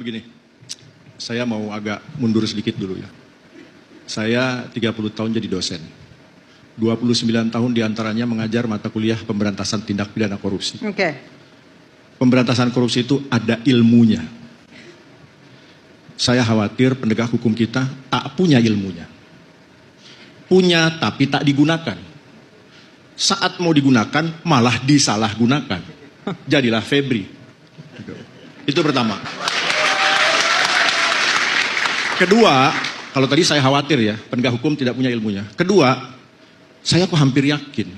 Begini, saya mau agak mundur sedikit dulu ya. Saya 30 tahun jadi dosen. 29 tahun diantaranya mengajar mata kuliah pemberantasan tindak pidana korupsi. Oke. Pemberantasan korupsi itu ada ilmunya. Saya khawatir penegak hukum kita tak punya ilmunya. Punya tapi tak digunakan. Saat mau digunakan malah disalahgunakan. Jadilah Febri. Itu pertama. Kedua, kalau tadi saya khawatir ya, penegak hukum tidak punya ilmunya. Kedua, saya kok hampir yakin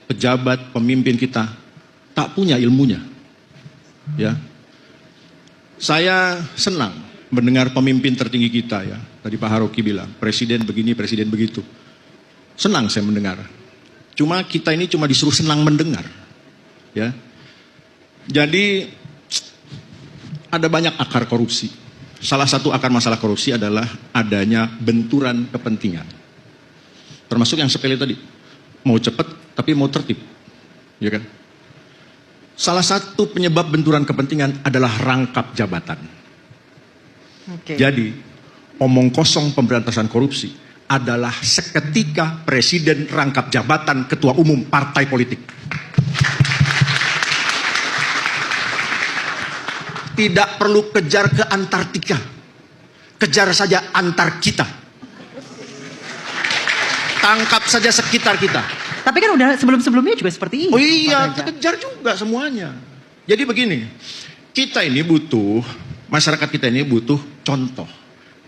pejabat, pemimpin kita tak punya ilmunya. Ya, saya senang mendengar pemimpin tertinggi kita ya. Tadi Pak Haroki bilang, presiden begini, presiden begitu. Senang saya mendengar. Cuma kita ini cuma disuruh senang mendengar. Ya, jadi ada banyak akar korupsi. Salah satu akar masalah korupsi adalah adanya benturan kepentingan. Termasuk yang sepele tadi, mau cepat tapi mau tertib, ya kan? Salah satu penyebab benturan kepentingan adalah rangkap jabatan. Oke. Jadi, omong kosong pemberantasan korupsi adalah seketika presiden rangkap jabatan ketua umum partai politik. Tidak perlu kejar ke Antartika, kejar saja antar kita. Tangkap saja sekitar kita. Tapi kan udah sebelum-sebelumnya juga seperti ini. Oh iya, Pak Ganjar. kejar juga semuanya. Jadi begini, kita ini butuh, masyarakat kita ini butuh contoh.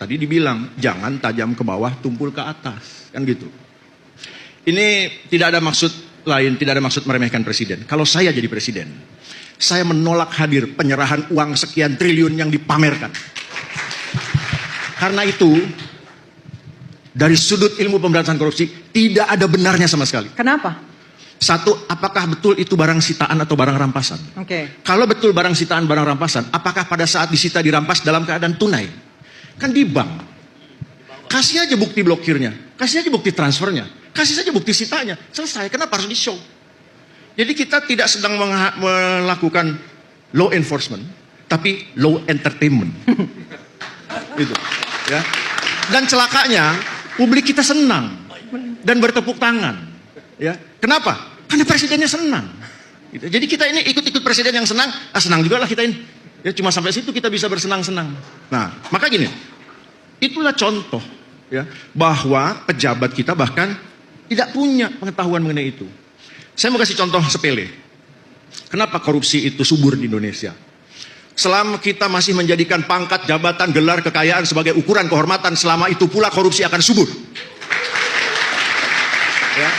Tadi dibilang, jangan tajam ke bawah, tumpul ke atas. Kan gitu. Ini tidak ada maksud lain, tidak ada maksud meremehkan presiden. Kalau saya jadi presiden, saya menolak hadir penyerahan uang sekian triliun yang dipamerkan. Karena itu, dari sudut ilmu pemberantasan korupsi, tidak ada benarnya sama sekali. Kenapa? Satu, apakah betul itu barang sitaan atau barang rampasan? Oke. Kalau betul barang sitaan, barang rampasan, apakah pada saat disita dirampas dalam keadaan tunai? Kan di bank. Kasih aja bukti blokirnya, kasih aja bukti transfernya, kasih saja bukti sitanya. Selesai, kenapa harus di-show? Jadi kita tidak sedang melakukan law enforcement, tapi law entertainment. Itu, ya. Dan celakanya, publik kita senang dan bertepuk tangan. Ya, kenapa? Karena presidennya senang. Gitu. Jadi kita ini ikut-ikut presiden yang senang, senang juga lah kita ini. Ya, cuma sampai situ kita bisa bersenang-senang. Nah, maka gini, itulah contoh, ya, bahwa pejabat kita bahkan tidak punya pengetahuan mengenai itu. Saya mau kasih contoh sepele. Kenapa korupsi itu subur di Indonesia? Selama kita masih menjadikan pangkat, jabatan, gelar, kekayaan sebagai ukuran kehormatan, selama itu pula korupsi akan subur. Ya.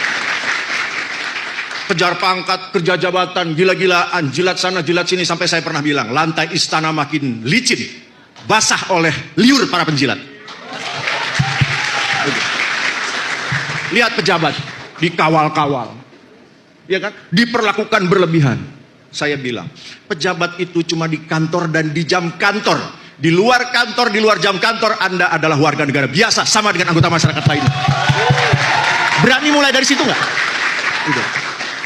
Kejar pangkat, kerja jabatan, gila-gilaan, jilat sana, jilat sini, sampai saya pernah bilang, lantai istana makin licin, basah oleh liur para penjilat. Lihat pejabat, dikawal-kawal. Ya kan? Diperlakukan berlebihan. Saya bilang, pejabat itu cuma di kantor dan di jam kantor. Di luar kantor, di luar jam kantor, Anda adalah warga negara biasa, sama dengan anggota masyarakat lainnya. Berani mulai dari situ nggak? Udah.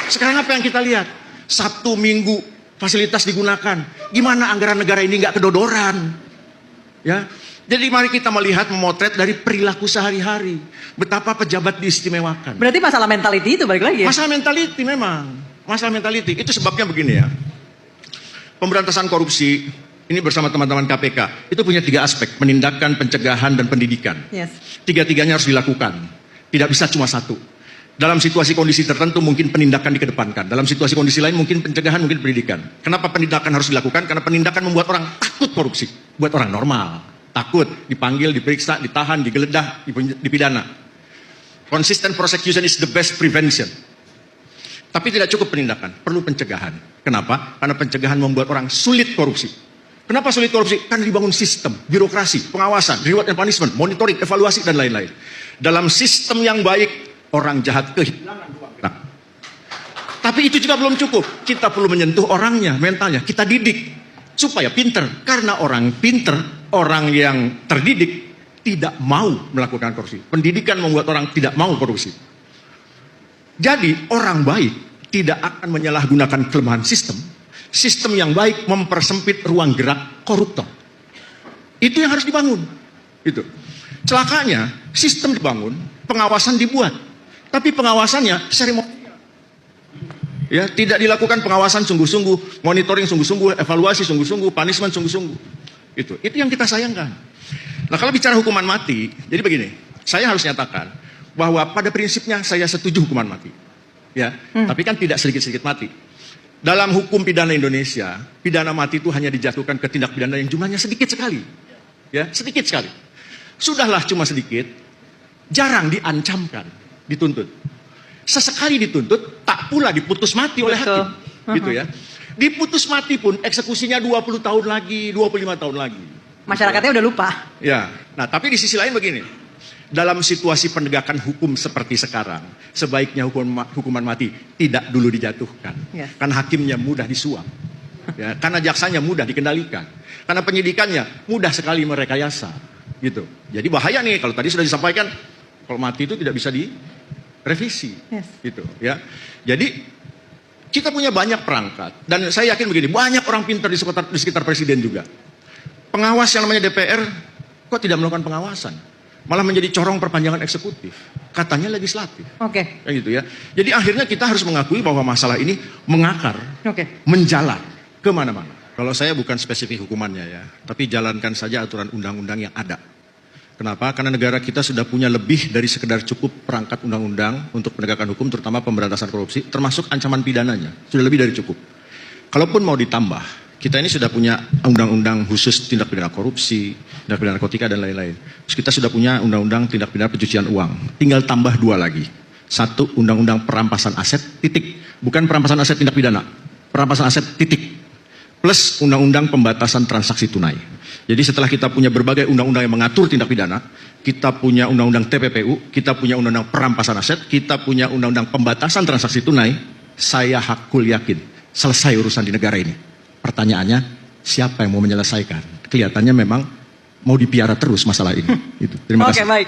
Sekarang apa yang kita lihat? Sabtu, Minggu, fasilitas digunakan. Gimana anggaran negara ini nggak kedodoran? Ya. Jadi mari kita melihat, memotret dari perilaku sehari-hari. Betapa pejabat diistimewakan. Berarti masalah mentality itu balik lagi ya? Masalah mentality memang. Masalah mentality. Itu sebabnya begini ya. Pemberantasan korupsi, ini bersama teman-teman KPK, itu punya 3 aspek. Penindakan, pencegahan, dan pendidikan. Yes. Tiga-tiganya harus dilakukan. Tidak bisa cuma satu. Dalam situasi kondisi tertentu mungkin penindakan dikedepankan. Dalam situasi kondisi lain mungkin pencegahan, mungkin pendidikan. Kenapa penindakan harus dilakukan? Karena penindakan membuat orang takut korupsi. Buat orang normal. Takut, dipanggil, diperiksa, ditahan, digeledah, dipidana. Consistent prosecution is the best prevention. Tapi tidak cukup penindakan, perlu pencegahan. Kenapa? Karena pencegahan membuat orang sulit korupsi. Kenapa sulit korupsi? Karena dibangun sistem, birokrasi, pengawasan, reward and punishment, monitoring, evaluasi, dan lain-lain. Dalam sistem yang baik, orang jahat kehilangan ruang gerak. Tapi itu juga belum cukup. Kita perlu menyentuh orangnya, mentalnya. Kita didik supaya pinter. Karena orang pinter, orang yang terdidik, tidak mau melakukan korupsi. Pendidikan membuat orang tidak mau korupsi. Jadi orang baik tidak akan menyalahgunakan kelemahan sistem. Sistem yang baik mempersempit ruang gerak koruptor. Itu yang harus dibangun. Itu. Celakanya, sistem dibangun, pengawasan dibuat. Tapi pengawasannya seremonial. Ya, tidak dilakukan pengawasan sungguh-sungguh, monitoring sungguh-sungguh, evaluasi sungguh-sungguh, punishment sungguh-sungguh. Itu yang kita sayangkan. Nah, kalau bicara hukuman mati, jadi begini, saya harus nyatakan bahwa pada prinsipnya saya setuju hukuman mati. Ya, tapi kan tidak sedikit-sedikit mati. Dalam hukum pidana Indonesia, pidana mati itu hanya dijatuhkan ke tindak pidana yang jumlahnya sedikit sekali. Ya, sedikit sekali. Sudahlah cuma sedikit, jarang diancamkan, dituntut. Sesekali dituntut, tak pula diputus mati oleh hakim. Gitu ya. Diputus mati pun eksekusinya 20 tahun lagi, 25 tahun lagi. Masyarakatnya udah lupa. Ya. Nah, tapi di sisi lain begini. Dalam situasi penegakan hukum seperti sekarang, sebaiknya hukuman mati tidak dulu dijatuhkan. Yes. Karena hakimnya mudah disuap. Ya, karena jaksanya mudah dikendalikan. Karena penyidikannya mudah sekali merekayasa. Gitu. Jadi bahaya nih kalau tadi sudah disampaikan kalau mati itu tidak bisa direvisi. Yes. Gitu ya. Jadi kita punya banyak perangkat dan saya yakin begini, banyak orang pintar di sekitar presiden juga. Pengawas yang namanya DPR kok tidak melakukan pengawasan? Malah menjadi corong perpanjangan eksekutif. Katanya legislatif. Oke. Kayak gitu ya. Jadi akhirnya kita harus mengakui bahwa masalah ini mengakar, menjalar kemana-mana. Kalau saya bukan spesifik hukumannya ya, tapi jalankan saja aturan undang-undang yang ada. Kenapa? Karena negara kita sudah punya lebih dari sekedar cukup perangkat undang-undang untuk penegakan hukum, terutama pemberantasan korupsi, termasuk ancaman pidananya. Sudah lebih dari cukup. Kalaupun mau ditambah, kita ini sudah punya undang-undang khusus tindak pidana korupsi, tindak pidana narkotika, dan lain-lain. Terus kita sudah punya undang-undang tindak pidana pencucian uang. Tinggal tambah 2 lagi. 1, undang-undang perampasan aset, titik. Bukan perampasan aset tindak pidana. Perampasan aset, titik. Plus undang-undang pembatasan transaksi tunai. Jadi setelah kita punya berbagai undang-undang yang mengatur tindak pidana, kita punya undang-undang TPPU, kita punya undang-undang perampasan aset, kita punya undang-undang pembatasan transaksi tunai, saya hakul yakin selesai urusan di negara ini. Pertanyaannya, siapa yang mau menyelesaikan? Kelihatannya memang mau dipiara terus masalah ini. Terima kasih. Oke, baik.